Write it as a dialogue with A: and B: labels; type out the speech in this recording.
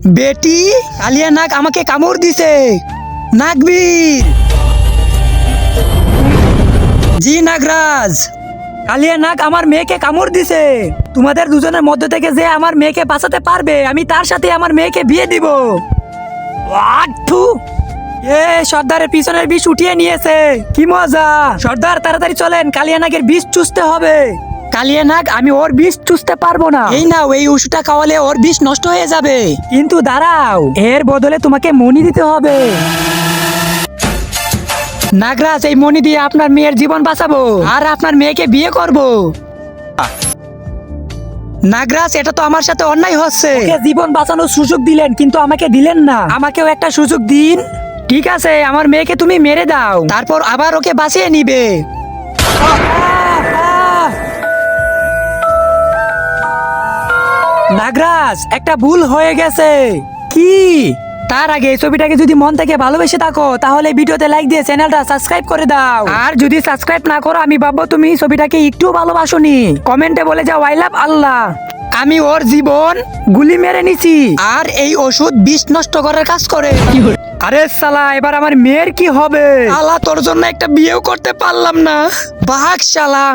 A: বেটি, কালিয়া নাগ আমাকে কামড় দিছে। নাগবীর। জি নাগরাজ। কালিয়া নাগ আমার মেয়েকে কামড় দিছে। তোমাদের দুজনের মধ্যে থেকে যে আমার মেয়েকে বাঁচাতে পারবে আমি তার সাথে আমার মেয়েকে বিয়ে দিব। থু। সর্দারের পিছনের বিষ উঠিয়ে নিয়েছে, কি মজা। সর্দার তাড়াতাড়ি চলেন, কালিয়া নাগের বিষ চুষতে হবে। কালিয়া নাগ, আমি ওর বিষ চুষতে পারবো না। এই নাও, এই ওষুধটা খাওয়ালে ওর বিষ নষ্ট হয়ে যাবে। কিন্তু দাঁড়াও, এর বদলে তোমাকে মণি দিতে হবে। নাগরাজ, এই মণি দিয়ে আপনার মেয়ের জীবন বাঁচাবো আর আপনার মেয়েকে বিয়ে করব। নাগরাজ, এটা তো আমার সাথে অন্যায় হচ্ছে। ওকে জীবন বাঁচানোর সুযোগ দিলেন কিন্তু আমাকে দিলেন না। আমাকেও একটা সুযোগ দিন। ঠিক আছে, আমার মেয়েকে তুমি মেরে দাও, তারপর আবার ওকে বাঁচিয়ে নিবে। নাগরাজ, একটা ভুল হয়ে গেছে। কি? তার আগে এই ছবিটাকে যদি মন থেকে ভালোবেসে থাকো তাহলে ভিডিওতে লাইক দিয়ে চ্যানেলটা সাবস্ক্রাইব করে দাও। আর যদি সাবস্ক্রাইব না করো আমি ভাববো তুমি ছবিটাকে একটু ভালোবাসোনি। কমেন্টে বলে যাও আই লাভ আল্লাহ। আমি ওর জীবন গুলি মেরে নিছি আর এই ওষুধ বিষ নষ্ট করার কাজ করে। আরে শালা, এবার আমার মেয়ের কি হবে? শালা, তোর জন্য একটা বিয়েও করতে পারলাম না। বাঘ শালা।